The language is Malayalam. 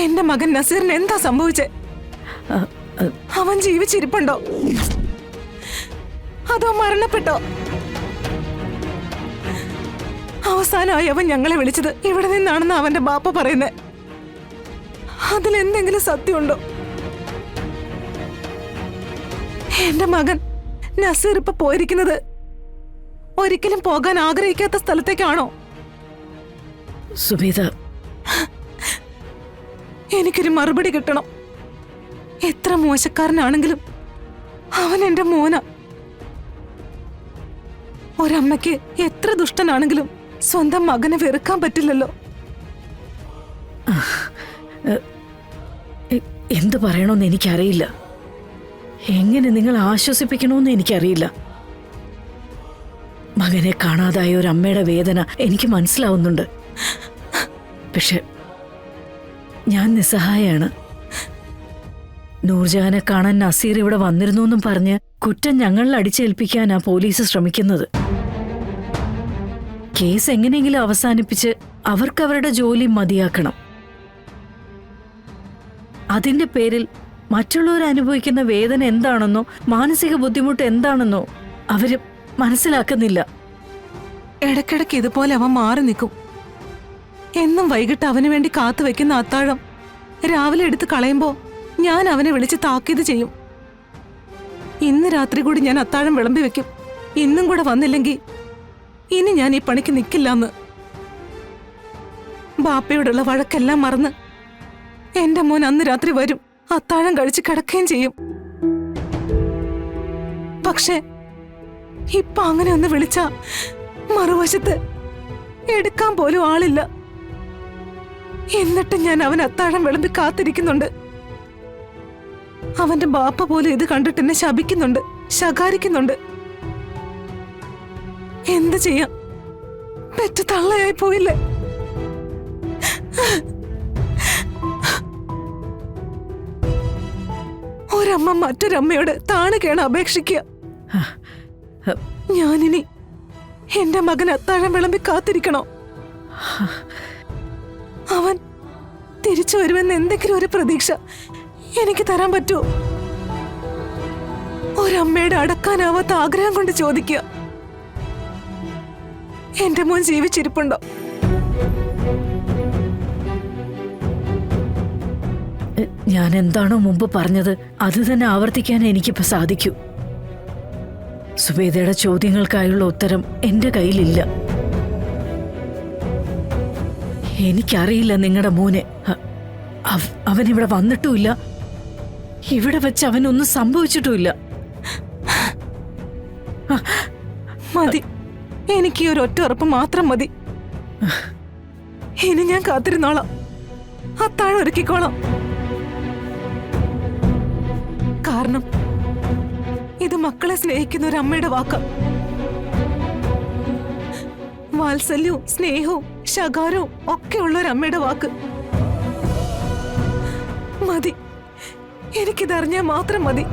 എന്റെ മകൻ നസീറിന് എന്താ സംഭവിച്ചേ? അവൻ ജീവിച്ചിരിപ്പുണ്ടോ അതോ മരണപ്പെട്ടോ? അവസാനമായി അവൻ ഞങ്ങളെ വിളിച്ചത് ഇവിടെ നിന്നാണെന്ന് അവന്റെ ബാപ്പ പറയുന്നേ. അതിലെന്തെങ്കിലും സത്യമുണ്ടോ? എന്റെ മകൻ നസീർ ഇപ്പൊ പോയിരിക്കുന്നത് ഒരിക്കലും പോകാൻ ആഗ്രഹിക്കാത്ത സ്ഥലത്തേക്കാണോ? സുബേദ, എനിക്കൊരു മറുപടി കിട്ടണം. എത്ര മോശക്കാരനാണെങ്കിലും അവൻ എന്റെ മോനാ. ഒരമ്മയ്ക്ക് എത്ര ദുഷ്ടനാണെങ്കിലും സ്വന്തം മകനെ വെറുക്കാൻ പറ്റില്ലല്ലോ. എന്തു പറയണമെന്ന് എനിക്കറിയില്ല. എങ്ങനെ നിങ്ങൾ ആശ്വസിപ്പിക്കണമെന്ന് എനിക്കറിയില്ല. മകനെ കാണാതായ ഒരു അമ്മയുടെ വേദന എനിക്ക് മനസ്സിലാവുന്നുണ്ട്. പക്ഷെ ഞാൻ നിസ്സഹായാണ്. നൂർജഹാനെ കാണാൻ നസീർ ഇവിടെ വന്നിരുന്നു എന്നും പറഞ്ഞ് കുറ്റം ഞങ്ങളിൽ അടിച്ചേൽപ്പിക്കാനാ പോലീസ് ശ്രമിക്കുന്നത്. കേസ് എങ്ങനെയെങ്കിലും അവസാനിപ്പിച്ച് അവർക്കവരുടെ ജോലി മതിയാക്കണം. അതിന്റെ പേരിൽ മറ്റുള്ളവർ അനുഭവിക്കുന്ന വേദന എന്താണെന്നോ മാനസിക ബുദ്ധിമുട്ട് എന്താണെന്നോ അവര് മനസ്സിലാക്കുന്നില്ല. ഇടയ്ക്കിടയ്ക്ക് ഇതുപോലെ അവൻ മാറി നിൽക്കും. എന്നും വൈകിട്ട് അവന് വേണ്ടി കാത്തു വെക്കുന്ന അത്താഴം രാവിലെ എടുത്ത് കളയുമ്പോ ഞാൻ അവനെ വിളിച്ച് താക്കീത് ചെയ്യും. ഇന്ന് രാത്രി കൂടി ഞാൻ അത്താഴം വിളമ്പി വെക്കും. ഇന്നും കൂടെ വന്നില്ലെങ്കിൽ ഇനി ഞാൻ ഈ പണിക്ക് നിൽക്കില്ലെന്ന്. ബാപ്പയോടുള്ള വഴക്കെല്ലാം മറന്ന് എന്റെ മോൻ അന്ന് രാത്രി വരും, അത്താഴം കഴിച്ച് കിടക്കുകയും ചെയ്യും. പക്ഷെ ഇപ്പൊ അങ്ങനെ ഒന്ന് വിളിച്ച മറുവശത്ത് എടുക്കാൻ പോലും ആളില്ല. എന്നിട്ട് ഞാൻ അവൻ അത്താഴം വിളമ്പി കാത്തിരിക്കുന്നുണ്ട്. അവന്റെ ബാപ്പ പോലും ഇത് കണ്ടിട്ട് എന്നെ ശപിക്കുന്നുണ്ട്, ശകാരിക്കുന്നുണ്ട്. എന്ത് ചെയ്യാം? പെറ്റ തള്ളയായി പോയില്ലേ? ഒരമ്മ മറ്റൊരമ്മയോട് താണുകയാണ് അപേക്ഷിക്കുക. ഞാനിനി എന്റെ മകൻ അത്താഴം വിളമ്പി കാത്തിരിക്കണോ? അവൻ തിരിച്ചു വരുമെന്ന് എന്തെങ്കിലും ഒരു പ്രതീക്ഷ എനിക്ക് തരാൻ പറ്റുമോ? ഒരമ്മയുടെ അടക്കാനാവാത്ത ആഗ്രഹം കൊണ്ട് ചോദിക്കുക, എന്റെ മോൻ ജീവിച്ചിരിപ്പുണ്ടോ? ഞാൻ എന്താണോ മുമ്പ് പറഞ്ഞത് അത് തന്നെ ആവർത്തിക്കാൻ എനിക്കിപ്പോ സാധിക്കൂ. സുബേദയുടെ ചോദ്യങ്ങൾക്കായുള്ള ഉത്തരം എന്റെ കയ്യിലില്ല. എനിക്കറിയില്ല നിങ്ങളുടെ മോനെ. അവനിവിടെ വന്നിട്ടുമില്ല, ഇവിടെ വെച്ച് അവനൊന്നും സംഭവിച്ചിട്ടുമില്ല. മതി, എനിക്ക് ഈ ഒരു ഒറ്റ ഉറപ്പ് മാത്രം മതി. ഇനി ഞാൻ കാത്തിരുന്നോളാം, അത്താഴം ഒരുക്കിക്കോളാം. കാരണം ഇത് മക്കളെ സ്നേഹിക്കുന്ന ഒരു അമ്മയുടെ വാക്ക. വാത്സല്യവും സ്നേഹവും ശകാരവും ഒക്കെ ഉള്ള ഒരു അമ്മയുടെ വാക്ക്. മതി, എനിക്കിതറിഞ്ഞാൽ മാത്രം മതി.